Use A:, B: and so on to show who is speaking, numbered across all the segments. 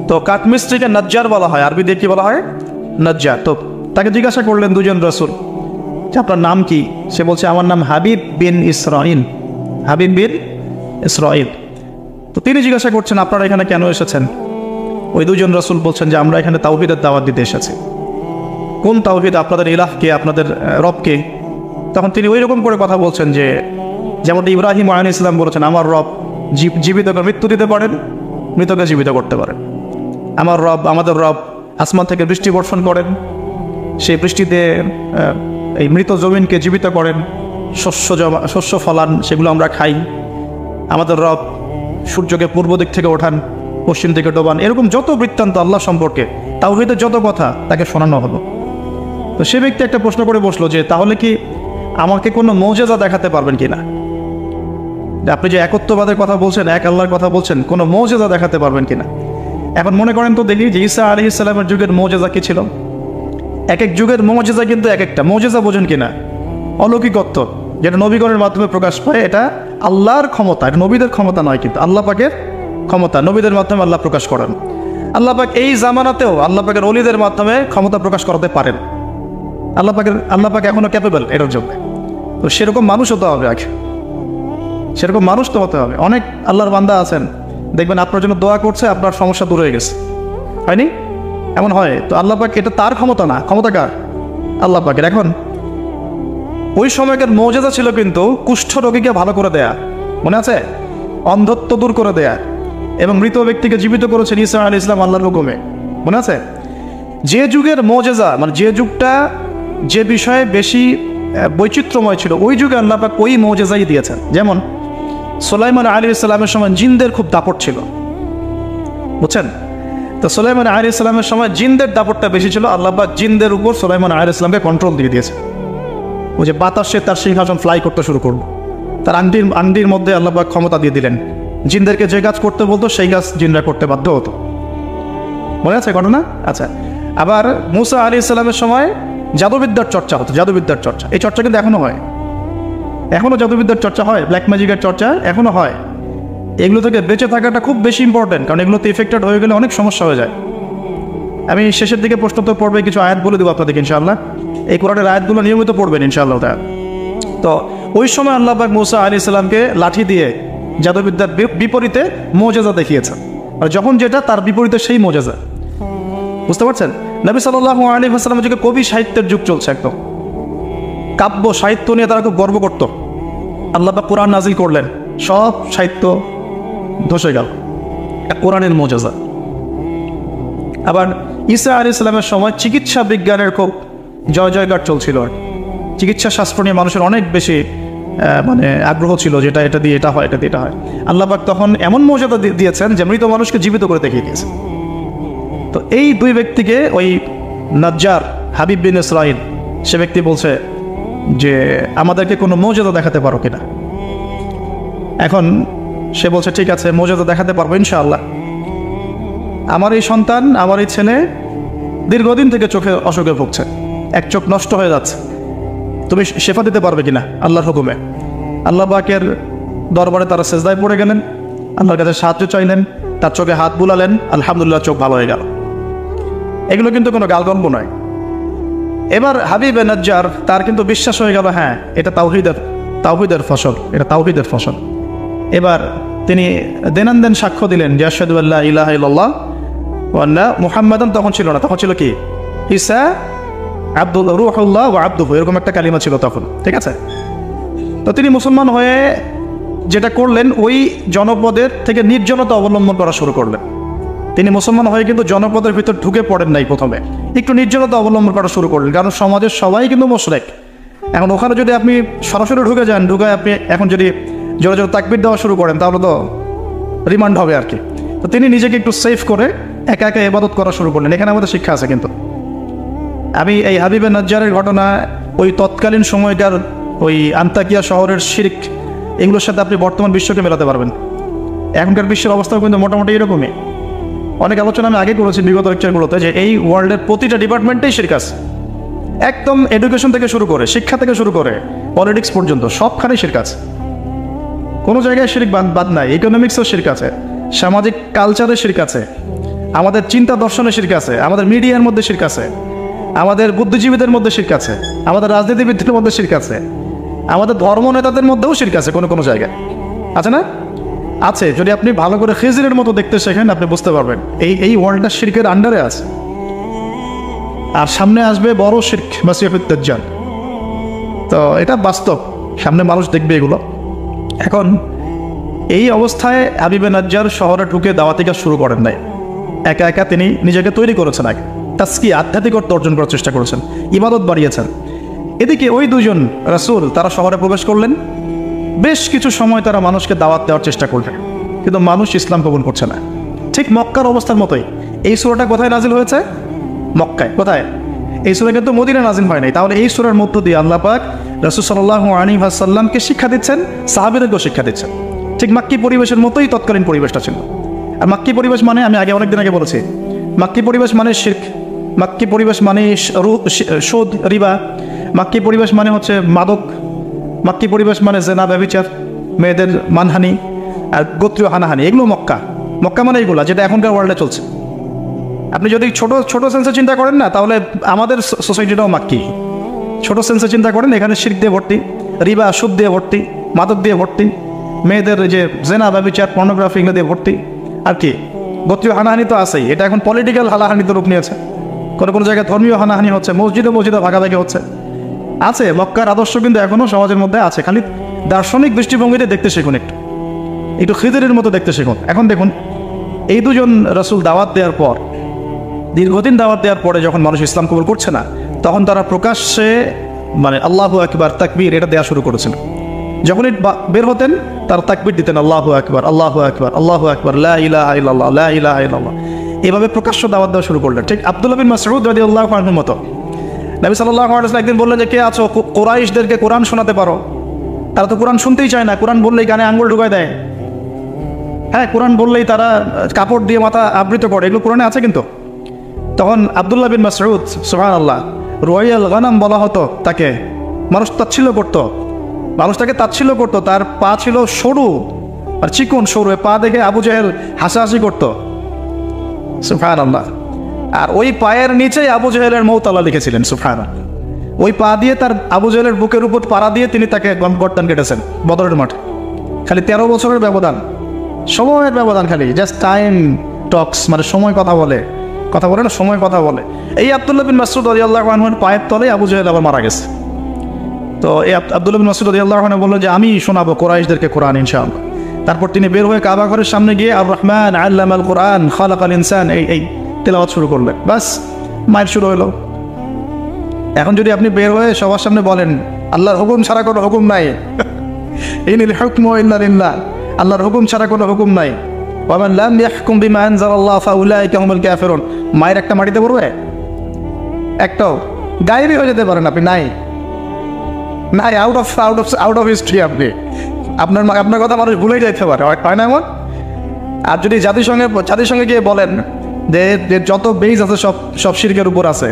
A: তো কাঠমিস্ত্রিকে নজ্জার বলা হয়, আরবি দিয়ে কি বলা হয়? নজ্জার। তো তাকে জিজ্ঞাসা করলেন দুজন রাসূল যে আপনার নাম কি? সে বলছে আমার নাম হাবিব বিন ইসরাইল। হাবিব বিন ইসরাইল। তো তিনি জিজ্ঞাসা করছেন আপনারা এখানে কেন এসেছেন? ওই দুজন রাসূল বলছেন যে আমরা এখানে তাওহীদের দাওয়াত দিতে এসেছি। কোন তাওহীদ? আপনাদের ইলাহকে, আপনাদের রবকে। তখন তিনি ওই রকম করে কথা বলছেন যে যেমনটা ইব্রাহিম আলাইহিস সালাম বলেছেন আমার রব জীবিতকে মৃত্যু দিতে পারেন, মৃতকে জীবিত করতে পারেন। আমার রব, আমাদের রব আসমান থেকে বৃষ্টি বর্ষণ করেন, সেই বৃষ্টিতে এই মৃত জমিনকে জীবিত করেন, শস্য ফলান, সেগুলো আমরা খাই। আমাদের রব সূর্যকে পূর্ব দিক থেকে ওঠান, পশ্চিম দিকে ডোবান। এরকম যত বৃত্তান্ত আল্লাহ সম্পর্কে, তাওহীদের যত কথা তাকে শোনানো হলো। তো সে ব্যক্তি একটা প্রশ্ন করে বসলো যে তাহলে কি আমাকে কোনো মুজিজা দেখাতে পারবেন কিনা? আপনি যে একত্ববাদের কথা বলছেন, এক আল্লাহর কথা বলছেন, কোনো মুজিজা দেখাতে পারবেন কিনা? এখন মনে করেন তো দেখি যে ঈসা আলাইহিস সালামের যুগের মুজিজা কি ছিল। এক এক যুগের মুজিজা কিন্তু এক একটা। মুজিজা বোঝেন কিনা? অলৌকিকত্ব, যেটা নবীগণের মাধ্যমে প্রকাশ পায়। এটা আল্লাহর ক্ষমতা, এটা নবীদের ক্ষমতা নয়, কিন্তু আল্লাহ পাকের ক্ষমতা। নবীদের মাধ্যমে আল্লাহ প্রকাশ করেন। আল্লাহ পাক এই জামানাতেও আল্লাহ পাকের ওলিদের মাধ্যমে ক্ষমতা প্রকাশ করাতে পারেন। আল্লাহ পাক এখনো ক্যাপেবল এটার জন্য। তো সেরকম মানুষ হতে হবে আগে, সেরকম মানুষ তো হতে হবে। অনেক আল্লাহর বান্দা আছেন, দেখবেন আপনার জন্য দোয়া করছে, আপনার সমস্যা দূর হয়ে গেছে, হয়নি? এমন হয়। তো আল্লাহ পাক, এটা তার ক্ষমতা না, ক্ষমতা কার? আল্লাহ পাকের। এখন ওই সময়কার মুজিজা ছিল কিন্তু কুষ্ঠ রোগীকে ভালো করে দেয়া, মনে আছে? অন্ধত্ব দূর করে দেয়া, এবং মৃত ব্যক্তিকে জীবিত করেছেন ঈসা আলাইহিস সালাম আল্লাহর হুকুমে, মনে আছে? যে যুগের মুজিজা, মানে যে যুগটা, যে বিষয়ে বেশি বৈচিত্র্যময় ছিল, ওই যুগে আল্লাহ পাক ওই মুজিজাই দিয়েছেন। যেমন সুলাইমান আলাইহিস সালামের সময় জিনদের খুব দাপট ছিল, বুঝছেন? তো সুলাইমান আলাইহিস সালামের সময় জিনদের দাপটটা বেশি ছিল। আল্লাহ পাক জিনদের উপর সুলাইমান আলাইহিস সালামকে কন্ট্রোল দিয়ে দিয়েছে। ওই যে বাতাসে তার সিংহাসন ফ্লাই করতে শুরু করলো, তার আংটির মধ্যে আল্লাহ পাক ক্ষমতা দিয়ে দিলেন। জিনদেরকে যে কাজ করতে বলতো সেই কাজ জিনরা করতে বাধ্য হতো, মনে আছে ঘটনা? আচ্ছা, আবার মুসা আলাইহিস সালামের সময় জাদুবিদ্যার চর্চা হতো, জাদুবিদ্যার চর্চা। এই চর্চা কিন্তু এখনো হয়, এখনো জাদুবিদ্যার চর্চা হয়, ব্ল্যাক ম্যাজিকের চর্চা এখনো হয়। এগুলো থেকে বেঁচে থাকাটা খুব বেশি ইম্পর্টেন্ট, কারণ এগুলোতে এফেক্টেড হয়ে গেলে অনেক সমস্যা হয়ে যায়। আমি শেষের দিকে প্রশ্নোত্তর পর্বে কিছু আয়াত বলে দেবো আপনাদেরকে ইনশাআল্লাহ। এই কোরআনের আয়াতগুলো নিয়মিত পড়বেন ইনশাআল্লাহ। তো ওই সময় আল্লাহ পাক মুসা আলাইহিস সালামকে লাঠি দিয়ে জাদুবিদ্যার বিপরীতে মুজিজা দেখিয়েছেন। আর যখন যেটা তার বিপরীতে সেই মুজিজা, বুঝতে পারছেন? নবী সাল্লাল্লাহু আলাইহি ওয়াসাল্লামের যুগে কবি সাহিত্যের যুগ চলছে, একদম কাব্য সাহিত্য নিয়ে তারা খুব গর্ব করত। আল্লাহ পাক কোরআন নাজিল করলেন, সব সাহিত্য ধসে গেল, কোরআনের মুজিজা। আবার ঈসা আলাইহিস সালামের সময় চিকিৎসা বিজ্ঞানের খুব জয় জয়গার চলছিল। চিকিৎসা শাস্ত্র নিয়ে মানুষের অনেক বেশি মানে আগ্রহ ছিল, যেটা এটা দিয়ে এটা হয়, এটা দিয়ে এটা হয়। আল্লাহ পাক তখন এমন মর্যাদা দিয়েছেন যে মৃত মানুষকে জীবিত করে দেখিয়ে দিয়েছে। তো এই দুই ব্যক্তিকে ওই নজ্জার হাবিব বিন ইসরাইল, সে ব্যক্তি বলছে যে আমাদেরকে কোনো মুজিজা দেখাতে পারো কিনা? এখন সে বলছে ঠিক আছে, মুজিজা দেখাতে পারবো ইনশাআল্লাহ। আমার এই সন্তান, আমার এই ছেলে দীর্ঘদিন থেকে চোখে অসুখে ভুগছে, এক চোখ নষ্ট হয়ে যাচ্ছে, তুমি শেফা দিতে পারবে কিনা আল্লাহর হুকুমে? আল্লাহ পাকের দরবারে তারা সেজদায় পড়ে গেলেন, আল্লাহর কাছে সাহায্য চাইলেন, তার চোখে হাত বুলালেন, আলহামদুলিল্লাহ চোখ ভালো হয়ে গেল। এগুলো কিন্তু কোনো গালগল্প নয়। এবার হাবিবে নজ্জার, তার কিন্তু বিশ্বাস হয়ে গেল হ্যাঁ এটা তাওহীদের ফসল, এটা তাওহীদের ফসল। এবার তিনি দেনান সাক্ষ্য দিলেন যে আশহাদু আল্লা ইলাহা ইল্লাল্লাহ ওয়া আন্না মুহাম্মাদান, তখন ছিল না, তখন ছিল কি ঈসা আব্দুল রূহুল্লাহ ওয়া আবদুহু, এরকম একটা কালিমা ছিল তখন, ঠিক আছে? তো তিনি মুসলমান হয়ে যেটা করলেন, ওই জনপদের থেকে নির্জনতা অবলম্বন করা শুরু করলেন। তিনি মুসলমান হয়ে কিন্তু জনপদের ভিতর ঢুকে পড়েন নাই, প্রথমে একটু নির্জনতা অবলম্বন করা শুরু করলেন, কারণ সমাজের সবাই কিন্তু মুশরিক। এখন ওখানে যদি আপনি সরাসরি ঢুকে যান, ঢুকে আপনি এখন যদি জোরে জোরে তাকবীর দেওয়া শুরু করেন, তাহলে তো রিমান্ড হবে আর কি। তো তিনি নিজেকে একটু সেফ করে একা একা ইবাদত করা শুরু করলেন। এখানে আমাদের শিক্ষা আছে কিন্তু। আমি এই হাবিবে নজ্জারের ঘটনা, ওই তৎকালীন সময়কার ওই আন্তাকিয়া শহরের শিরক, এগুলোর সাথে আপনি বর্তমান বিশ্বকে মেলাতে পারবেন। এখনকার বিশ্বের অবস্থাও কিন্তু মোটামুটি এরকমই। অনেক আলোচনা আমি আগে করেছি বিগত লেকচারগুলোতে, যে এই ওয়ার্ল্ডের প্রতিটা ডিপার্টমেন্টেই শিরক আছে, একদম এডুকেশন থেকে শুরু করে, শিক্ষা থেকে শুরু করে পলিটিক্স পর্যন্ত সবখানেই শিরক আছে। কোনো জায়গায় শিরক বাদ নাই। ইকোনমিক্সও শিরক আছে, সামাজিক কালচারে শিরক আছে, আমাদের চিন্তা দর্শনে শিরক আছে, আমাদের মিডিয়ার মধ্যে শিরক আছে, আমাদের বুদ্ধিজীবীদের মধ্যে শিরক আছে, আমাদের রাজনীতিবিদদের মধ্যে শিরক আছে, আমাদের ধর্ম নেতাদের মধ্যেও শিরক আছে কোনো কোনো জায়গায়, আছে না? আছে। যদি আপনি ভালো করে খিজিরের মতো দেখতে শেখেন আপনি বুঝতে পারবেন এই ওয়ার্ল্ডটা শিরকের আন্ডারে আছে। আর সামনে আসবে বড় শিরক, মাসিহুদ দাজ্জাল। তো এটা বাস্তব, সামনে মানুষ দেখবে এগুলো। এখন এই অবস্থায় হাবিবে নাজ্জার শহরে ঢুকে দাওয়াতি কাজ শুরু করেন নাই, একা একা তিনি নিজেকে তৈরি করেছেন, আগে তাসকি আধ্যাত্মিকতা অর্জন করার চেষ্টা করেছেন, ইবাদত বাড়িয়েছেন। এদিকে ওই দুজন রাসূল তারা শহরে প্রবেশ করলেন, বেশ কিছু সময় তারা মানুষকে দাওয়াত দেওয়ার চেষ্টা করলেন, কিন্তু মানুষ ইসলাম কবুল করছে না। ঠিক মক্কার অবস্থার মতোই। এই সূরাটা কোথায় নাজিল হয়েছে? মক্কায়। কোথায়? এই সূরা কিন্তু মদিনায় নাজিল হয় নাই। তাহলে এই সূরার মধ্য দিয়ে আল্লাহ পাক রাসূল সাল্লাল্লাহু আলাইহি ওয়াসাল্লামকে শিক্ষা দিচ্ছেন, সাহাবীদেরকেও শিক্ষা দিচ্ছেন। ঠিক মাক্কি পরিবেশের মতোই তৎকালীন পরিবেশটা ছিল। আর মাক্কি পরিবেশ মানে, আমি অনেকদিন আগে বলেছি, মাক্কি পরিবেশ মানে শিরক, মাক্কি পরিবেশ মানে সুদ, রিবা, মাক্কি পরিবেশ মানে হচ্ছে মাদক, মাক্কি পরিবেশ মানে জেনা, ব্যভিচার, মেয়েদের মানহানি আর গোত্রীয় হানাহানি, এগুলো মক্কা। মক্কা মানে এইগুলো যেটা এখনকার ওয়ার্ল্ডে চলছে। আপনি যদি ছোট ছোট সেন্সে চিন্তা করেন না, তাহলে আমাদের সোসাইটিটাও মাক্কি। ছোট সেন্সে চিন্তা করেন, এখানে শিরক দিয়ে ভর্তি, রিবা সুদ দিয়ে ভর্তি, মাদক দিয়ে ভর্তি, মেয়েদের যে জেনা, ব্যভিচার, পর্নোগ্রাফি এগুলো দিয়ে ভর্তি। আর কি গোত্রীয় হানাহানি তো আছেই, এটা এখন পলিটিক্যাল হানাহানিতে রূপ নিয়েছে। কোনো কোনো জায়গায় ধর্মীয় হানাহানি হচ্ছে, মসজিদে ভাগাভাগি হচ্ছে। আছে, মক্কার আদর্শ কিন্তু এখনও সমাজের মধ্যে আছে। খালি দার্শনিক দৃষ্টিভঙ্গিতে দেখতে শিখুন, একটু খিজিরের মতো দেখতে শিখুন। এখন দেখুন, এই দুজন রাসূল দাওয়াত দেওয়ার পর, দীর্ঘদিন দাওয়াত দেওয়ার পরে যখন মানুষ ইসলাম কবুল করছে না, তখন তারা প্রকাশ্যে মানে আল্লাহু আকবার, তাকবীর এটা দেওয়া শুরু করেছেন। যখনই বের হতেন তারা তাকবীর দিতেন, আল্লাহু আকবার, আল্লাহু আকবার, আল্লাহু আকবার, লা ইলাহা ইল্লাল্লাহ, লা ইলাহা ইল্লাল্লাহ। এভাবে প্রকাশ্য দাওয়াত দেওয়া শুরু করলেন। ঠিক আব্দুল্লাহ বিন মাসউদ রাদিয়াল্লাহু আনহুর মতো। নবী সাল্লাল্লাহু আলাইহি ওয়াসাল্লাম একদিন বললেন যে, কে আছো কুরাইশদেরকে কোরআন শোনাতে পারো? তারা তো কোরআন শুনতেই চায় না, কোরআন বললেই কানে আঙ্গুল ঢুকায় দেয়। হ্যাঁ, কোরআন বললেই তারা কাপড় দিয়ে মাথা আবৃত করে, এগুলো কোরআনে আছে কিন্তু। তখন আব্দুল্লাহ বিন মাসউদ, সুবহানাল্লাহ, রুয়াইয়াল গানাম বলা হতো তাকে। মানুষ তাচ্ছিল্য করতো, মানুষ তাকে তাচ্ছিল্য করতো। তার পা ছিল সরু আর চিকন সরু, পা দেখে আবু জাহেল হাসাহাসি করতো, সুবহানাল্লাহ। আর ওই পায়ের নিচেই আবু জাহেলের মৌত আল্লাহ লিখেছিলেন, সুবহানাল্লাহ। ওই পা দিয়ে তার আবু জাহেলের বুকের উপর পাড়া দিয়ে তিনি তাকে গর্দান কেটেছেন বদরের মাঠে। খালি 13 বছরের ব্যবধান, সময়ের ব্যবধান, খালি জাস্ট টাইম টক্স, মানে সময় কথা বলে না, সময় কথা বলে। এই আব্দুল্লাহ বিন মাসউদ রাদিয়াল্লাহু আনহুর পায়ের তলে আবু জাহেল আবার মারা গেছে। তো এই আব্দুল্লাহ বিন মাসউদ রাদিয়াল্লাহু আনহু বললেন যে, আমি শোনাবো কুরাইশদেরকে কোরআন ইনশাআল্লাহ। তারপর তিনি বের হয়ে কাবা ঘরের সামনে গিয়ে আর রহমান আল্লামাল কোরআন খালাকাল ইনসান এই তেলাওয়াত শুরু করলেন। বাস, মাইর শুরু হলো। এখন যদি আপনি বের হয়ে সবার সামনে বলেন, আল্লাহর হুকুম ছাড়া কোনো হুকুম নাই, ইনিল হুকমু ইল্লা লিল্লাহ, আল্লাহর হুকুম ছাড়া কোনো হুকুম নাই, ওয়া মান লাম ইয়াহকুম বিমা আনজালাল্লাহু ফাউলাইকা হুমুল কাফিরুন, মায়ের একটা মাটিতে পড়বে, একটাও গায়েবই হয়ে যেতে পারেন আপনি, নাই আউট অফ হিস্ট্রি। আপনি আপনার কথা মানুষ ভুলেই যাইতে পারে, হয় না এমন? আর যদি জাতিসংঘে গিয়ে বলেন যে যত বেজ আছে সব শিরকের উপর আছে,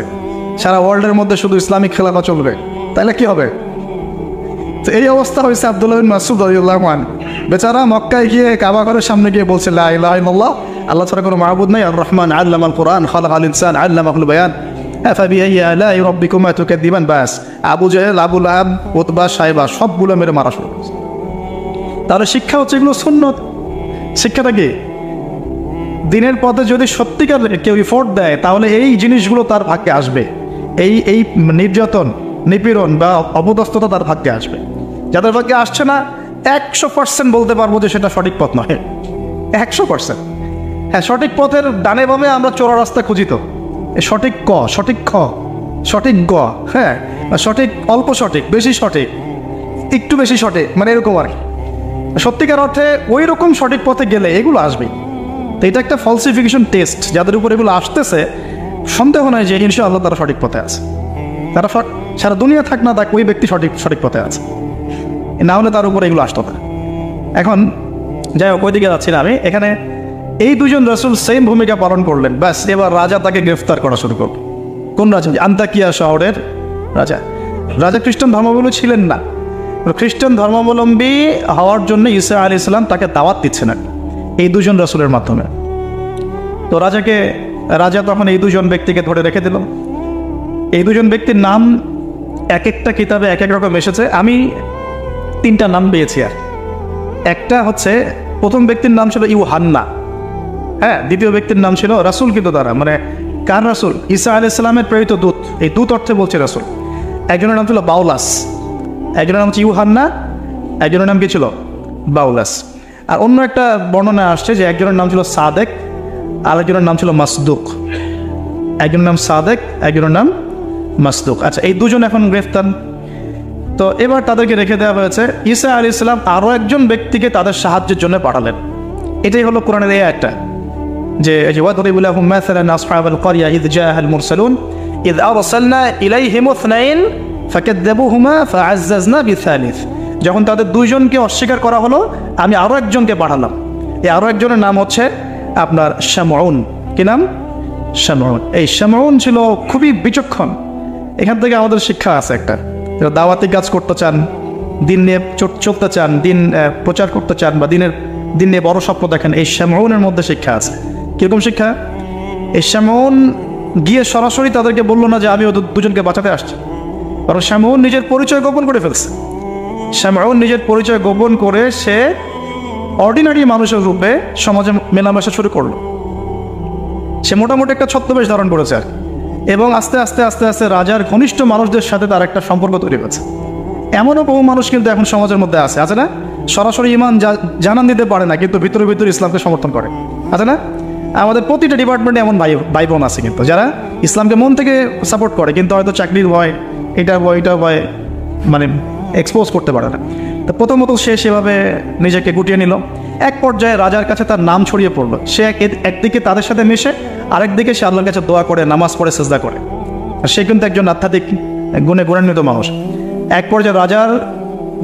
A: সারা ওয়ার্ল্ডের মধ্যে শুধু ইসলামিক খেলাফা চলবে, তাহলে কি হবে? তো এই অবস্থা হয়েছে আব্দুল্লাহ বিন মাসউদ রাদিয়াল্লাহু আনহু। বেচারা মক্কায় গিয়ে কাবা ঘরের সামনে গিয়ে বলছে, লা ইলাহা ইল্লাল্লাহ, আল্লাহ ছাড়া কোনো মাবুদ নাই, আর রহমান আল্লামাল কোরআন খালাকাল ইনসান আল্লামাহুল বায়ান ফাবিআইয়ি আলাই রাব্বিকুমা তুকাযযিবান। বাস, আবু জাহেল, আবু লাহাব, উতবা, সাইবা সবগুলো মেরে মারা শুরু করেছে। তাহলে শিক্ষা হচ্ছে এগুলো সুন্নত। শিক্ষাটা কি? দিনের পথে যদি সত্যিকার কেউ এফোর্ট দেয়, তাহলে এই জিনিসগুলো তার ভাগ্যে আসবে। এই নির্যাতন, নিপীড়ন বা অপদস্থতা তার ভাগ্যে আসবে। যাদের ভাগ্যে আসছে না, 100% বলতে পারবো যে সেটা সঠিক পথ নয়, 100%। হ্যাঁ, সঠিক পথের ডানে বামে আমরা চোরা রাস্তা খুঁজি, তো সঠিক ক, সঠিক খ, সঠিক গ, হ্যাঁ, সঠিক অল্প সঠিক, বেশি সঠিক, একটু বেশি সঠিক, মানে এরকম আর কি। সত্যিকার অর্থে ওই রকম সঠিক পথে গেলে এগুলো আসবেই। তো এটা একটা ফলসিফিকেশন টেস্ট, যাদের উপর এগুলো আসতেছে সন্দেহ নয় যে ইনশাআল্লাহ তারা সঠিক পথে আছে। তারা সারা দুনিয়া থাক না থাক, ওই ব্যক্তি সঠিক পথে আছে, না হলে তার উপরে এগুলো আসতো না। এখন যাই হোক, ওইদিকে যাচ্ছি না আমি। এখানে এই দুজন রাসূল সেম ভূমিকা পালন করলেন। ব্যাস, এবার রাজা তাকে গ্রেফতার করা শুরু করল। কোন রাজা? আন্তাকিয়া শহরের রাজা খ্রিস্টান ধর্মাবলম্বী ছিলেন না। খ্রিস্টান ধর্মাবলম্বী হওয়ার জন্য ঈসা আলাইহিস সালাম তাকে দাওয়াত দিচ্ছেন এই দুজন রাসূলের মাধ্যমে। তো রাজা তখন এই দুজন ব্যক্তিকে ধরে রেখে দিল। এই দুজন ব্যক্তির নাম এক একটা কিতাবে এক এক রকম এসেছে। আমি 3টা নাম পেয়েছি। আর একটা হচ্ছে, প্রথম ব্যক্তির নাম ছিল ইউহান্না, হ্যাঁ। দ্বিতীয় ব্যক্তির নাম ছিল রাসূল, কিন্তু তারা মানে কার রাসূল? ঈসা আলাইহিস সালামের প্রেরিত দূত। এই দূত অর্থে বলছে রাসূল। একজনের নাম ছিল বাউলাস, একজনের নাম হচ্ছে ইউহান্না, একজনের নাম কি ছিল? বাউলাস। আর অন্য একটা বর্ণনা আসছে যে একজনের নাম ছিল সাদেক, আর একজনের নাম ছিল মাসদুক। একজনের নাম সাদেক, একজনের নাম মাসদুক। আচ্ছা, এই দুজন এখন গ্রেফতার। তো এবার তাদেরকে রেখে দেওয়া হয়েছে। ঈসা আলাইহিস সালাম আরও একজন ব্যক্তিকে তাদের সাহায্যের জন্য পাঠালেন। এটাই হলো কোরআনের এই একটা, যে ওয়াদরিব লাহুম মাসালান আসহাবাল ক্বরিয়া ইয জাআল মুরসালুন ইয আরসালনা ইলাইহিম ইসনাইন ফাকাযযাবুহুমা ফাআজ্জাজনা বিসালিস। যখন তাদের দুইজনকে অস্বীকার করা হলো, আমি আরও একজনকে পাঠালাম। এই আরও একজনের নাম হচ্ছে আপনার শামউন। কি নাম? শামউন। এই শামউন ছিল খুবই বিচক্ষণ। এখান থেকে আমাদের শিক্ষা আছে একটা, দাওয়াতি কাজ করতে চান, দিন নিয়ে চলতে চান, দিন প্রচার করতে চান, বা দিন নিয়ে বড় স্বপ্ন দেখেন, এই শামউনের মধ্যে শিক্ষা আছে। কীরকম শিক্ষা? এই শামউন গিয়ে সরাসরি তাদেরকে বললো না যে আমি ওদের দুজনকে বাঁচাতে আসছি, কারণ শামউন নিজের পরিচয় গোপন করে ফেলছে। শামউন নিজের পরিচয় গোপন করে সে অর্ডিনারি মানুষের রূপে সমাজে মেলামেশা শুরু করলো। সে মোটামুটি একটা ছদ্মবেশ ধারণ করেছে আর, এবং আস্তে আস্তে আস্তে আস্তে রাজার ঘনিষ্ঠ মানুষদের সাথে তার একটা সম্পর্ক তৈরি হয়েছে। এমনও বহু মানুষ কিন্তু এখন সমাজের মধ্যে আছে না? সরাসরি ইমান জানান দিতে পারে না, কিন্তু ভিতরে ভিতরে ইসলামকে সমর্থন করে, আছে না? আমাদের প্রতিটা ডিপার্টমেন্টে এমন ভাই বোন আছে কিন্তু, যারা ইসলামকে মন থেকে সাপোর্ট করে, কিন্তু হয়তো চাকরির ভয়, এটা ভয় মানে এক্সপোজ করতে পারে না। তো প্রথমত সে সেভাবে নিজেকে গুটিয়ে নিল। এক পর্যায়ে রাজার কাছে তার নাম ছড়িয়ে পড়লো। সে একদিকে তাদের সাথে মিশে, আরেকদিকে সে আল্লাহর কাছে দোয়া করে, নামাজ পড়ে, সিজদা করে। সে কিন্তু একজন আধ্যাত্মিক গুণে গুণান্বিত মানুষ। এক পর্যায়ে রাজার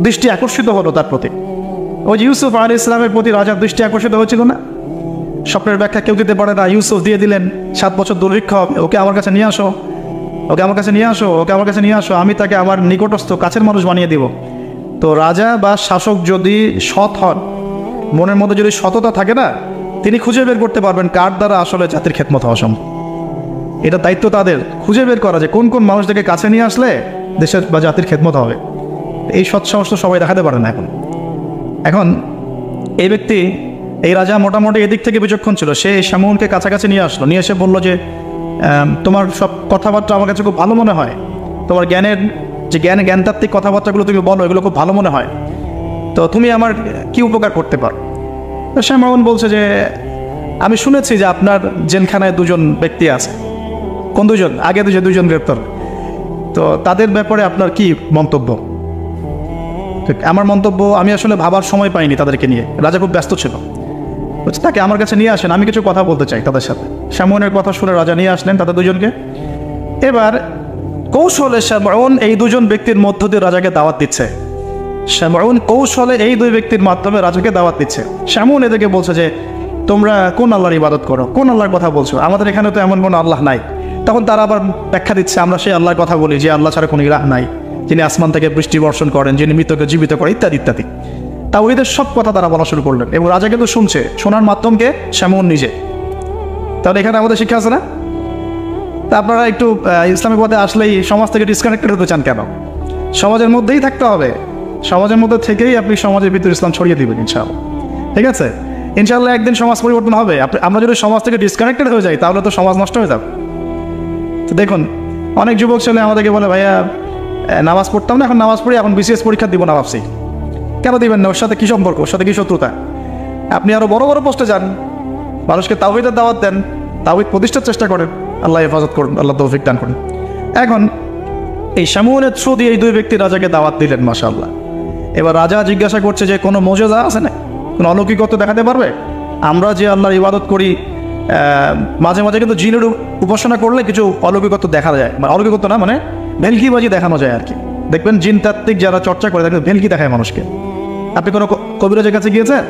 A: দৃষ্টি আকর্ষিত হলো তার প্রতি। ওই যে ইউসুফ আলাইহিস সালামের প্রতি রাজার দৃষ্টি আকর্ষিত হয়েছিল না? স্বপ্নের ব্যাখ্যা কেউ দিতে পারে না, ইউসুফ দিয়ে দিলেন। 7 বছর দুর্ভিক্ষ হবে, ওকে আমার কাছে নিয়ে আসো, ওকে আমার কাছে নিয়ে আসো, ওকে আমার কাছে নিয়ে আসো, আমি তাকে আমার নিকটস্থ কাছের মানুষ বানিয়ে দিব। তো রাজা বা শাসক যদি সৎ হন, মনের মধ্যে যদি সততা থাকে না, তিনি খুঁজে বের করতে পারবেন কার দ্বারা আসলে জাতির খেদমত হওয়া সম্ভব। এটা দায়িত্ব তাদের, খুঁজে বের করা যে কোন কোন মানুষদেরকে কাছে নিয়ে আসলে দেশের বা জাতির খেদমত হবে। এই সৎ সাহস তো সবাই দেখাতে পারে না এখন এই ব্যক্তি, এই রাজা মোটামুটি এদিক থেকে বিচক্ষণ ছিল। সে শামউনকে কাছাকাছি নিয়ে আসলো, নিয়ে এসে বললো যে তোমার সব কথাবার্তা আমার কাছে খুব ভালো মনে হয়, তোমার জ্ঞানতাত্ত্বিক কথাবার্তাগুলো তুমি বলো, এগুলো খুব ভালো মনে হয়, তো তুমি আমার কি উপকার করতে পারো? তো শামউন বলছে যে আমি শুনেছি যে আপনার জেলখানায় 2জন ব্যক্তি আছে। কোন 2জন? আগে দুজন গ্রেপ্তার। তো তাদের ব্যাপারে আপনার কি মন্তব্য? আমার মন্তব্য, আমি আসলে ভাবার সময় পাইনি তাদেরকে নিয়ে, রাজা খুব ব্যস্ত ছিল। বলছে তাকে আমার কাছে নিয়ে আসেন, আমি কিছু কথা বলতে চাই তাদের সাথে। শামউনের কথা শুনে রাজা নিয়ে আসলেন তাদের 2জনকে। এবার কৌশলে শামউন এই 2জন ব্যক্তির মধ্য দিয়ে রাজাকে দাওয়াত দিচ্ছে। শামউন কৌশলে এই 2 ব্যক্তির মাধ্যমে রাজাকে দাওয়াত দিচ্ছে। শামউন এদেরকে বলছে যে তোমরা কোন আল্লাহর ইবাদত করো, কোন আল্লাহর কথা বলছো? আমাদের এখানে তো এমন কোনো আল্লাহ নাই। তখন তারা আবার ব্যাখ্যা দিচ্ছে, আমরা সেই আল্লাহর কথা বলি যে আল্লাহ ছাড়া কোনো ইলাহ নাই, যিনি আসমান থেকে বৃষ্টি বর্ষণ করেন, যিনি মৃতকে জীবিত করে, ইত্যাদি ইত্যাদি। তাওহীদের সব কথা তারা বলা শুরু করলেন, এবং রাজা কিন্তু শুনছে। শোনার মাধ্যমকে শামউন নিজে। তাহলে এখানে আমাদের শিক্ষা আছে না? তা আপনারা একটু ইসলামিক পথে আসলেই সমাজ থেকে ডিসকানেক্টেড হতে চান কেন? সমাজের মধ্যেই থাকতে হবে, সমাজের মধ্যে থেকেই আপনি সমাজের ভিতরে ইসলাম ছড়িয়ে দিবেন ইনশাআল্লাহ। ঠিক আছে? ইনশাআল্লাহ একদিন সমাজ পরিবর্তন হবে। আমরা যদি সমাজ থেকে ডিসকানেক্টেড হয়ে যাই, তাহলে তো সমাজ নষ্ট হয়ে যাবে। তো দেখুন, অনেক যুবক ছেলে আমাদেরকে বলে, ভাইয়া নামাজ পড়তাম না, এখন নামাজ পড়ি, এখন বিসিএস পরীক্ষা দিব না ভাবছি। কেন দিবেন না? ওর সাথে কী সম্পর্ক? ওর সাথে কী শত্রুতা? আপনি আরও বড় বড় পোস্টে যান, মানুষকে তাওহীদের দাওয়াত দেন, তাওহীদ প্রতিষ্ঠার চেষ্টা করেন, আল্লাহ হেফাজত করুন, আল্লাহ তৌফিক দান করুন। এখন এই শামউনের থ্রু দিয়ে এই 2 ব্যক্তি রাজাকে দাওয়াত দিলেন, মাশাআল্লাহ। এবার রাজা জিজ্ঞাসা করছে যে কোনো মোজেজা আছে না, কোনো অলৌকিকত্ব দেখাতে পারবে? আমরা যে আল্লাহর ইবাদত করি, মাঝে মাঝে কিন্তু জিনের উপাসনা করলে কিছু অলৌকিকত্ব দেখা যায়। মানে অলৌকিকত্ব না, মানে ভেলকিবাজি দেখানো যায় আর কি। দেখবেন জিন তাত্ত্বিক যারা চর্চা করে, দেখবেন ভেলকি দেখায় মানুষকে। আপনি কোনো কবিরাজের কাছে গিয়েছেন,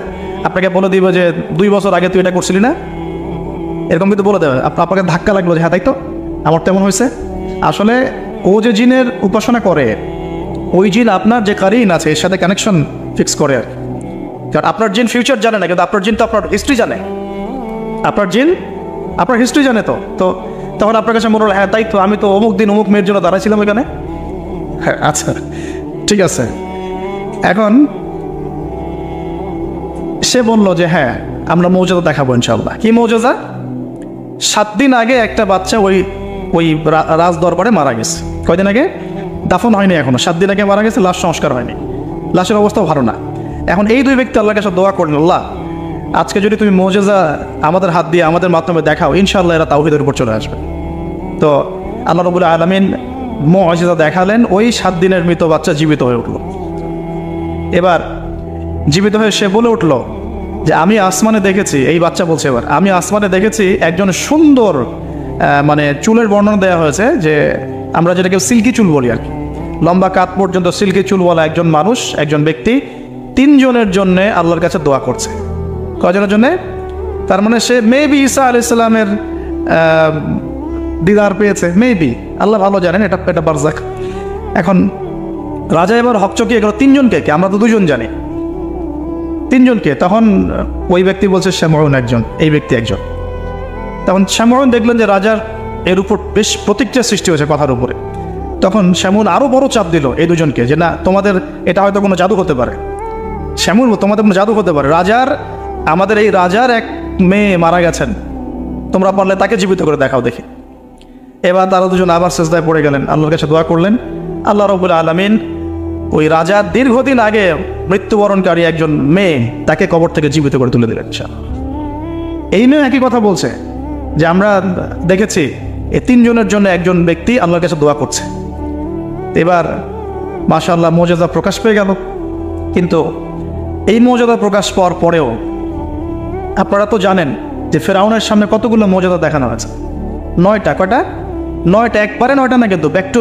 A: আপনাকে বলে দিবে যে 2 বছর আগে তুই এটা করছিলি না, এরকম কিন্তু বলে দেবে। আপনাকে ধাক্কা লাগলো যে হ্যাঁ তাই তো, আমার তেমন হয়েছে। আসলে ও যে জিনের উপাসনা করে, ওই জিন আপনার যে কারিন আছে এর সাথে কানেকশন ফিক্স করে আর কি। কারণ আপনার জিন ফিউচার জানে না, কিন্তু আপনার জিন তো আপনার হিস্ট্রি জানে। আপনার জিন আপনার হিস্ট্রি জানে তো। তো তখন আপনার কাছে মনে হলো হ্যাঁ তাই তো, আমি তো অমুক দিন অমুক মেয়ের জন্য দাঁড়াইছিলাম এখানে। হ্যাঁ আচ্ছা ঠিক আছে। এখন সে বলল যে হ্যাঁ আমরা মৌজাদা দেখাবো ইনশাল্লাহ। কি মৌজাদা? 7 দিন আগে একটা বাচ্চা ওই রাজ দরবারে মারা গেছে। কয়দিন আগে? দাফন হয়নি এখনো, 7 দিন আগে মারা গেছে, লাশ সংস্কার হয়নি, লাশের অবস্থাও ভালো না। এখন এই 2 ব্যক্তি আল্লাহর কাছে দোয়া করলেন, আল্লাহ আজকে যদি তুমি মৌজাদা আমাদের হাত দিয়ে আমাদের মাধ্যমে দেখাও, ইনশাআল্লাহ এরা তাওহীদের উপর চলে আসবে। তো আল্লাহ রাব্বুল আলামিন মুআজিজা দেখালেন, ওই 7 দিনের মৃত বাচ্চা জীবিত হয়ে উঠল। এবার জীবিত হয়ে সে বলে উঠল যে আমি আসমানে দেখেছি, এই বাচ্চা বলছে এবার, আমি আসমানে দেখেছি একজন সুন্দর মানে চুলের বর্ণনা দেওয়া হয়েছে যে আমরা যেটাকে সিল্কি চুল বলি আর কি, লম্বা কাত পর্যন্ত সিল্কি চুলওয়ালা একজন মানুষ, একজন ব্যক্তি 3 জনের জন্য আল্লাহর কাছে দোয়া করছে। কয়জনের জন্যে? তার মানে সে মেবি ঈসা আলাইহিস সালামের দিদার পেয়েছে, মেবি, আল্লাহ ভালো জানেন, এটা বারজাক। এখন রাজা এবার হকচকিয়ে গেল 3 জনকে, কে আমরা তো 2 জন জানি, 3 জনকে। তখন ওই ব্যক্তি বলছে শামউন একজন, এই ব্যক্তি একজন। তখন শামউন দেখলেন যে রাজার এর উপর বেশ প্রতিক্রিয়া সৃষ্টি হয়েছে কথার উপরে। তখন শামউন আরো বড় চাপ দিল এই 2 জনকে যে না, তোমাদের এটা হয়তো কোনো জাদু হতে পারে। শামউন, তোমাদের কোনো জাদু হতে পারে, আমাদের এই রাজার এক মেয়ে মারা গেছেন, তোমরা পারলে তাকে জীবিত করে দেখাও দেখি। এবার তারা 2জন আবার সিজদায় পড়ে গেলেন, আল্লাহর কাছে দোয়া করলেন। আল্লাহ রাব্বুল আলামিন ওই রাজার দীর্ঘদিন আগে মৃত্যুবরণকারী একজন মেয়ে, তাকে কবর থেকে জীবিত করে তুলে দিলেন। এই মেয়ে একই কথা বলছে যে আমরা দেখেছি এই 3 জনের জন্য একজন ব্যক্তি আল্লাহর কাছে দোয়া করছে। এবার মাশাআল্লাহ মুআজিজা প্রকাশ পেয়ে গেল। কিন্তু এই মুআজিজা প্রকাশ পাওয়ার পরেও আপনারা তো জানেন যে ফেরাউনের সামনে কতগুলো মুআজিজা দেখানো হয়েছে, 9টা। কয়টা? 9টা, একবারে 9টা না, কিন্তু ব্যাক টু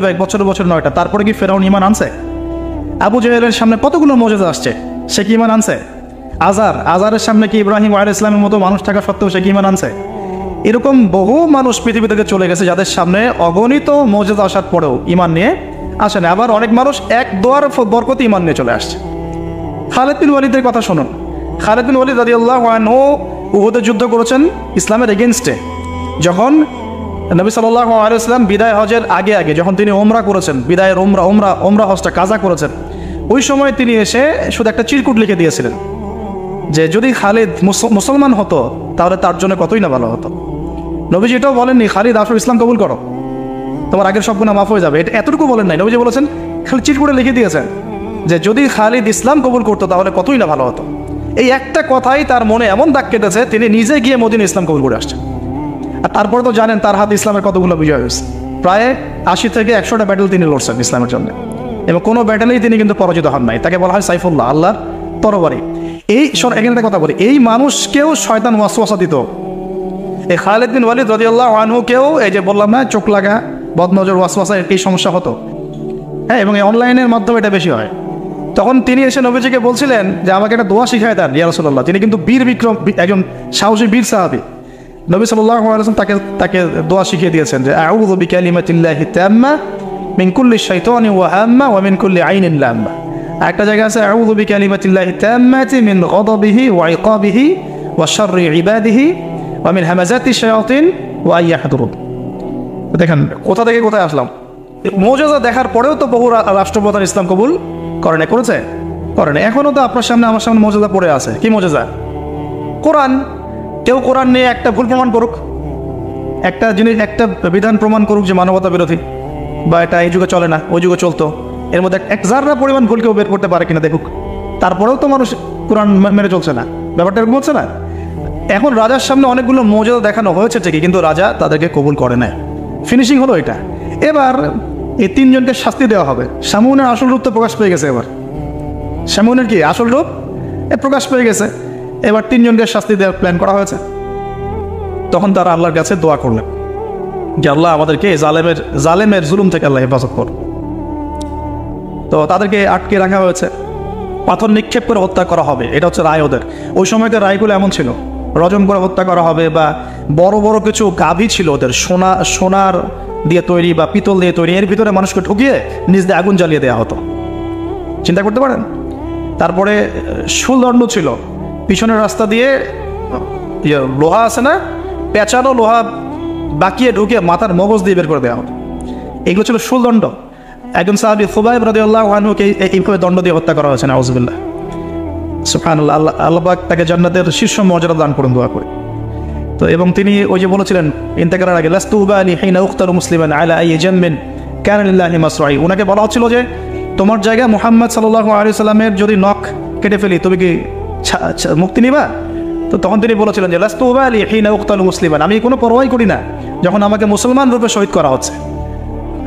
A: ব্যাক বছর বছর 9টা। তারপরে কি ফেরাউন ঈমান আনছে? আবু জেহেলের সামনে কতগুলো মুআজিজা আসছে, সে কি ঈমান আনছে? আজারের সামনে কি ইব্রাহিম আলাইহিস সালামের মতো মানুষ থাকা সত্ত্বেও সে কি ঈমান আনছে? এরকম বহু মানুষ পৃথিবী থেকে চলে গেছে যাদের সামনে অগণিত মুআজিজা আসার পরেও ঈমান নিয়ে আসেন। আবার অনেক মানুষ এক দোয়ার বরকতে ঈমান নিয়ে চলে আসছে। খালিদ বিন ওয়ালিদের কথা শুনুন। খালিদ বিন ওয়ালিদ রাদিয়াল্লাহু আনহু উহুদে যুদ্ধ করেছেন ইসলামের এগেইনস্টে। যখন নবী সাল্লাল্লাহু আলাইহি ওয়াসাল্লাম বিদায় হজের আগে যখন তিনি ওমরা করেছেন, বিদায়ের ওমরা হজটা কাজা করেছেন, ওই সময় তিনি এসে শুধু একটা চিরকুট লিখে দিয়েছিলেন যে যদি খালিদ মুসলমান হতো তাহলে তার জন্য কতই না ভালো হতো। নবীজি এটাও বলেননি খালিদ আসো ইসলাম কবুল করো, তোমার আগের সব গুনাহ মাফ হয়ে যাবে, এটা এতটুকু বলেন নাই। নবীজি বলেছেন, খালি চিরকুটে লিখে দিয়েছেন যে যদি খালিদ ইসলাম কবুল করতো তাহলে কতই না ভালো হতো। এই একটা কথাই তার মনে এমন দাগ কেটেছে, তিনি নিজে গিয়ে মদিনা ইসলাম কবুল করে আসছেন। আর তারপরে তো জানেন তার হাতে ইসলামের কতগুলো বিজয় হয়েছে, প্রায় 80 থেকে 100টা ব্যাটেল তিনি লড়ছেন ইসলামের জন্য, এবং কোনো ব্যাটেলেই তিনি কিন্তু পরাজিত হন নাই। তাকে বলা হয় সাইফুল্লাহ, আল্লাহর তরবারি। এখানে একটা কথা বলি, এই মানুষকেও শয়তান ওয়াসওয়াসা দিত। এই খালিদ বিন ওয়ালিদ রাদিয়াল্লাহু আনহুকেও এই যে বললাম না চোখ লাগা, বদনজর, ওয়াসওয়াসা, এই সমস্যা হতো। হ্যাঁ, এবং এই অনলাইনের মাধ্যমে এটা বেশি হয়। তখন তিনি এসে নবীজিকে বলছিলেন যে আমাকে একটা দোয়া শিখায় দেন ইয়া রাসূলুল্লাহ। তিনি কিন্তু বীর বিক্রম, একজন সাহসী বীর সাহাবী। নবী সাল্লাল্লাহু আলাইহি ওয়াসাল্লাম তাকে দোয়া শিখিয়ে দিয়েছেন যে আউযু বিকালিমাতিল্লাহি তাম্মা মিন কুল্লি শাইতানিন ওয়া হাম্মা ওয়া মিন কুল্লি আইনিন লাম্মা। একটা জায়গা আছে আউযু বিকালিমাতিল্লাহি তাম্মাতি মিন গাদাবিহি ওয়া ইকাবিহি ওয়া শাররি ইবাদিহি ওয়া মিন হামাজাতি শায়াতিন ওয়া ইয়াহদুরুন। দেখেন কোথা থেকে কোথায় আসলাম। মুআজিজা দেখার পরেও তো বহু রাষ্ট্রপ্রধান ইসলাম কবুল করে না, করেছে? করে না। এখনও তো আপনার সামনে আমার সামনে মুআজিজা পড়ে আছে। কি মুআজিজা? কোরআন। কেউ কোরআন নিয়ে একটা ভুল প্রমাণ করুক, একটা জিনিস, একটা বিধান প্রমাণ করুক যে মানবতা বিরোধী বা এটা এই যুগে চলে না, ওই যুগে চলতো, এর মধ্যে এক জাররা পরিমাণ ভুল কেউ বের করতে পারে কিনা দেখুক। তারপরেও তো মানুষ কোরআন মেনে চলছে না, ব্যাপারটা এরকম হচ্ছে না। এখন রাজার সামনে অনেকগুলো মুআজিজা দেখানো হয়েছে ঠিকই, কিন্তু রাজা তাদেরকে কবুল করে না। ফিনিশিং হলো এটা। এবার এই 3 জনকে শাস্তি দেওয়া হবে। শামউনের আসল রূপ তো প্রকাশ পেয়ে গেছে। এবার শামউনের কি আসল রূপ প্রকাশ পেয়ে গেছে। এবার 3 জনকে শাস্তি দেওয়ার প্ল্যান করা হয়েছে। তখন তারা আল্লাহর কাছে দোয়া করলেন যে আল্লাহ আমাদেরকে জালেমের জুলুম থেকে আল্লাহ হেফাজত কর। তো তাদেরকে আটকে রাখা হয়েছে, পাথর নিক্ষেপ করে হত্যা করা হবে, এটা হচ্ছে রায় ওদের। ওই সময়কার রায়গুলো এমন ছিল, রজম করে হত্যা করা হবে, বা বড় বড় কিছু গাভী ছিল ওদের, সোনার দিয়ে তৈরি বা পিতল দিয়ে তৈরি, এর ভিতরে মানুষকে ঢুকিয়ে নিজ দিয়ে আগুন জ্বালিয়ে দেওয়া হতো। চিন্তা করতে পারেন। তারপরে শুলদণ্ড ছিল, পিছনের রাস্তা দিয়ে লোহা আছে না, পেঁচানো লোহা বাকিয়ে ঢুকে মাথার মগজ দিয়ে বের করে দেওয়া হতো। এগুলো ছিল শুলদণ্ড। একজন সাহাবী খুবাইব রাদিয়াল্লাহু আনহুকে এইভাবে দণ্ড দিয়ে হত্যা করা হয়েছে, নাউযুবিল্লাহ। সুবহানাল্লাহ, আল্লাহ পাক তাকে জান্নাতের শীর্ষ মর্যাদা দান করুন, দোয়া করি। তো এবং তিনি ওই যে বলেছিলেন ইন্তেকালের আগে, লাস্তু উবালি হিনা উখতারু মুসলিমান আলা আই জামবিন কানা লিল্লাহি মাসরাই। ওনাকে বলা হচ্ছিল যে তোমার জায়গায় মুহাম্মদ সাল্লাল্লাহু আলাইহি সাল্লামের যদি নখ কেটে ফেলি তুমি কি মুক্তি নিবা? তো তখন তিনি বলেছিলেন যে লাস্তু উবালি হিনা উখতারু মুসলিমান, আমি কোনো পরোয়াই করি না যখন আমাকে মুসলমান রূপে শহীদ করা হচ্ছে।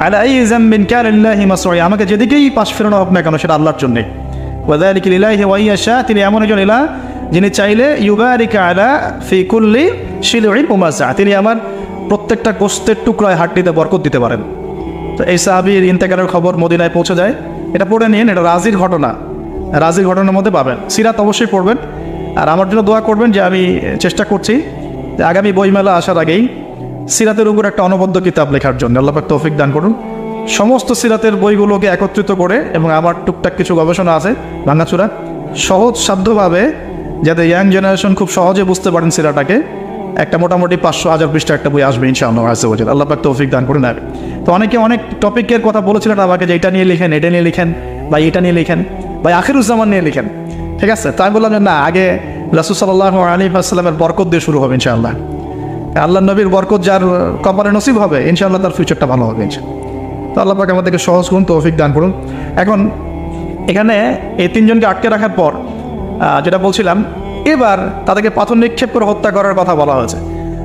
A: আলা আই জামবিন কানা লিল্লাহি মাসরাই, আমাকে যেদিকেই পাশ ফেরানো হোক না কেন সেটা আল্লাহর জন্যে। ওয়াযালিকা লিল্লাহি ওয়া ইয়াশা, তিনি এমন একজন ইলাহ যিনি চাইলে ইউবারিকা আলা ফি কুল্লি শিলউইন মুমাজ্জা, তিনি আমার প্রত্যেকটা গোশতের টুকরায় হাড্ডিতে বরকত দিতে পারেন। তো এই সাহাবীর ইন্তেকালের খবর মদিনায় পৌঁছে যায়। এটা পড়ে নিন, এটা রাজির ঘটনা, রাজির ঘটনার মধ্যে পাবেন। সিরাত অবশ্যই পড়বেন, আর আমার জন্য দোয়া করবেন যে আমি চেষ্টা করছি যে আগামী বইমেলা আসার আগেই সিরাতের উপর একটা অনবদ্য কিতাব লেখার জন্য। আল্লাহ পাক তৌফিক দান করুন। সমস্ত সিরাতের বইগুলোকে একত্রিত করে এবং আমার টুকটাক কিছু গবেষণা আছে ভাঙাচোরা, সহজ সাধ্যভাবে যাতে ইয়াং জেনারেশন খুব সহজে বুঝতে পারেন সিরাটাকে, একটা মোটামুটি 500-1000 পৃষ্ঠা একটা বই আসবে ইনশাআল্লাহ আযজা ওয়া জাল্লা। আল্লাহ পাক তৌফিক দান করুন। তো অনেকে অনেক টপিকের কথা বলেছিলেন আমাকে যে এটা নিয়ে লিখেন, এটা নিয়ে লিখেন, বা এটা নিয়ে লিখেন, বা আখিরুজ্জামান নিয়ে লিখেন, ঠিক আছে? তাই বললাম যে না, আগে রাসূল সাল্লাল্লাহু আলাইহি ওয়াসাল্লামের বরকত দিয়ে শুরু হবে ইনশাআল্লাহ। আল্লাহর নবীর বরকত যার কপালে নসিব হবে ইনশাআল্লাহ তার ফিউচারটা ভালো হবে ইনশাআল্লাহ। তো আল্লাহ পাক আমাদেরকে সহজ করুন, তৌফিক দান করুন। এখন এখানে এই তিনজনকে আটকে রাখার পর যেটা বলছিলাম, এবার তাদেরকে পাথর নিক্ষেপ করে হত্যা করার কথা বলা হয়েছে।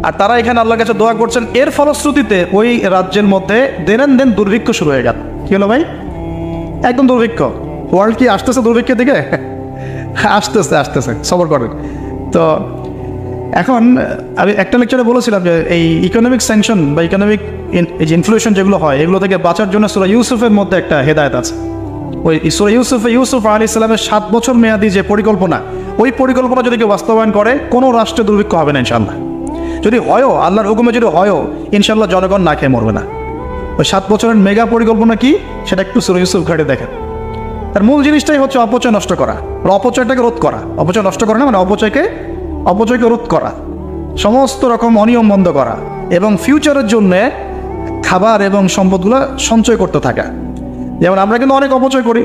A: আর তারা এখানে আল্লাহর কাছে দোয়া করছেন। এর ফলশ্রুতিতে ওই রাজ্যের মধ্যে দেন দুর্ভিক্ষ শুরু হয়ে গেল। কি হলো ভাই? একদম দুর্ভিক্ষ। ওয়ার্ল্ড কি আসতেছে দুর্ভিক্ষের দিকে? আসতেছে, সবর করেন। তো এখন আমি একটা লেকচারে বলেছিলাম যে এই ইকোনমিক স্যাংশন বা ইকোনমিক যে ইনফ্লেশন যেগুলো হয় এগুলো থেকে বাঁচার জন্য সূরা ইউসুফের মধ্যে একটা হেদায়েত আছে। ওই সূরা ইউসুফ আলাইহিস সালামের 7 বছর মেয়াদী যে পরিকল্পনা, ওই পরিকল্পনা যদি কেউ বাস্তবায়ন করে কোনো রাষ্ট্রে দুর্ভিক্ষ হবে না ইনশাআল্লাহ। যদি হয়ও, আল্লাহর হুকুমে যদি হয়ও, ইনশাআল্লাহ জনগণ না খেয়ে মরবে না। ওই 7 বছরের মেগা পরিকল্পনা কি সেটা একটু সূরা ইউসুফ ঘাটে দেখেন। তার মূল জিনিসটাই হচ্ছে অপচয় নষ্ট করা, অপচয়টাকে রোধ করা। অপচয় নষ্ট করা না মানে অপচয়কে রোধ করা, সমস্ত রকম অনিয়ম বন্ধ করা, এবং ফিউচারের জন্যে খাবার এবং সম্পদগুলো সঞ্চয় করতে থাকা। যেমন আমরা কিন্তু অনেক অপচয় করি,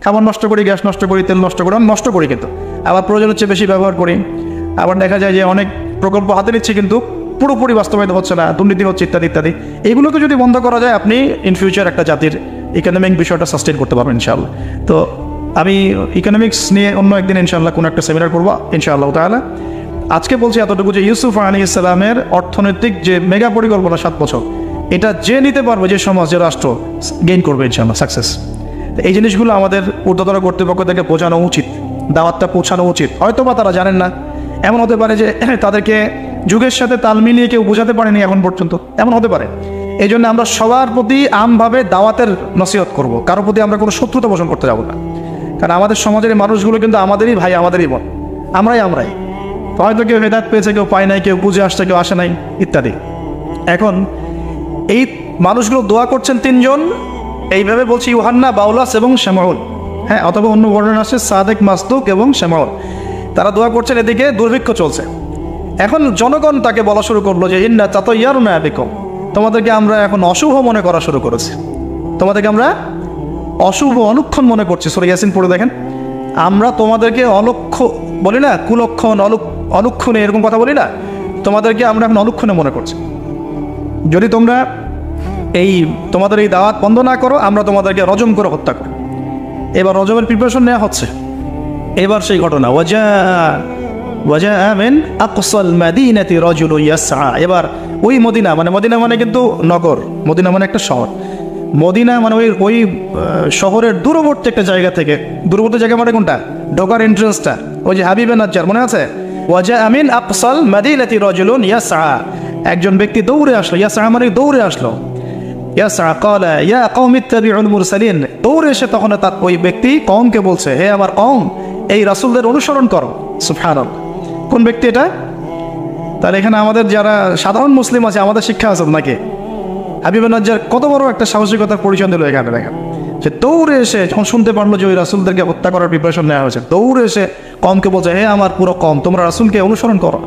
A: খাবার নষ্ট করি, গ্যাস নষ্ট করি, তেল নষ্ট করি, নষ্ট করি, কিন্তু আবার প্রয়োজনের চেয়ে বেশি ব্যবহার করি। আবার দেখা যায় যে অনেক প্রকল্প হাতে নিচ্ছে কিন্তু পুরোপুরি বাস্তবায়িত হচ্ছে না, দুর্নীতি হচ্ছে, ইত্যাদি ইত্যাদি। এইগুলোকে যদি বন্ধ করা যায়, আপনি ইন ফিউচার একটা জাতির ইকোনমিক বিষয়টা সাস্টেন করতে পারবেন ইনশাআল্লাহ। তো আমি ইকোনমিক্স নিয়ে অন্য একদিন ইনশাআল্লাহ কোনো একটা সেমিনার করবো ইনশাআল্লাহ তাআলা। আজকে বলছি এতটুকু যে ইউসুফ আলাইহিস সালামের অর্থনৈতিক যে মেগা পরিকল্পনা 7 বছর, এটা যে নিতে পারবে, যে সমাজ, যে রাষ্ট্র গেইন করবে ইনশাআল্লাহ, সাকসেস। এই জিনিসগুলো আমাদের ঊর্ধ্বতন কর্তৃপক্ষ থেকে বোঝানো উচিত, দাওয়াতটা পৌঁছানো উচিত। হয়তো বা তারা জানেন না, এমন হতে পারে যে তাদেরকে যুগের সাথে তাল মিলিয়ে কেউ বোঝাতে পারেনি এখন পর্যন্ত, এমন হতে পারে। এই জন্য আমরা সবার প্রতি আমভাবে দাওয়াতের নসিহত করব, কারোর প্রতি আমরা কোনো শত্রুতা পোষণ করতে যাব না। কারণ আমাদের সমাজের মানুষগুলো কিন্তু আমাদেরই ভাই, আমাদেরই বোন, আমরাই। তো হয়তো কেউ হেদায়েত পেয়েছে, কেউ পায় নাই, কেউ বুঝে আসছে, কেউ আসে নাই, ইত্যাদি। এখন এই মানুষগুলো দোয়া করছেন 3 জন, এইভাবে বলছি ইউহান্না, বাউলাস এবং শামাউল। হ্যাঁ, অথবা অন্য বর্ণনা আছে সাদেক, মাসদুক এবং শামাউল। তারা দোয়া করছেন, এদিকে দুর্ভিক্ষ চলছে। এখন জনগণ তাকে বলা শুরু করলো যে ইন্না তাতায়্যারুনা বিকুম, তোমাদেরকে আমরা এখন অশুভ মনে করা শুরু করেছি, তোমাদেরকে আমরা অশুভ, অনুক্ষণ মনে করছি। সূরা ইয়াসিন পড়ে দেখেন, আমরা তোমাদেরকে অলক্ষ্য বলি না, কুলক্ষণ, অনুক্ষণে এরকম কথা বলি না, তোমাদেরকে আমরা এখন অনুক্ষণে মনে করছি। যদি তোমরা তোমাদের এই দাওয়াত বন্ধ না করো, আমরা তোমাদেরকে রজম করে হত্যা করো। এবার রজমের প্রিপারেশন নেওয়া হচ্ছে। এবার সেই ঘটনা, ওয়াজা মিন আকসাল মাদিনাতি রাজুলুন ইয়াসআ। এবার ওই মদিনা মানে কিন্তু নগর, মদিনা মানে একটা শহর। মদিনা মানে ওই শহরের দূরবর্তী একটা জায়গা থেকে, দূরবর্তী জায়গা মানে কোনটা? ঢোকার এন্ট্রান্সটা, ওই যে হাবিবে নাজ্জার, মনে আছে? ওয়াজা মিন আকসাল মাদিনাতি রাজুলুন ইয়াসআ, একজন ব্যক্তি দৌড়ে আসলো। ইয়াসআ মানে দৌড়ে আসলো। ইয়াসআ ক্বালা ইয়া কওমি ইত্তাবিউল মুরসালিন, দৌড়ে এসে তখন তার ওই ব্যক্তি কওমকে বলছে, হে আমার কওম, এই রাসূলদের অনুসরণ করো। সুবহানাল্লাহ। কোন ব্যক্তি এটা? তাহলে এখানে আমাদের যারা সাধারণ মুসলিম আছে, আমাদের শিক্ষা আছে নাকি? হাবিবে নাজ্জার কত বড় একটা সাহসিকতার পরিচয় দিল এখানে। দেখেন, যে দৌড়ে এসে যখন শুনতে পারলো যে ওই রাসূলদেরকে হত্যা করার প্রিপারেশন নেওয়া হয়েছে, দৌড়ে এসে কওমকে বলছে, হে আমার পুরো কওম, তোমরা রাসূলকে অনুসরণ করো।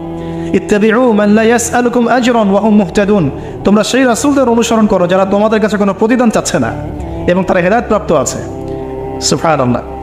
A: ইত্তাবিউ মান লা ইয়াসআলুকুম আজরান ওয়া হুম মুহতাদুন, তোমরা সেই রাসূলদের অনুসরণ করো যারা তোমাদের কাছে কোনো প্রতিদান চাচ্ছে না এবং তারা হেদায়েত প্রাপ্ত আছে। সুবহানাল্লাহ।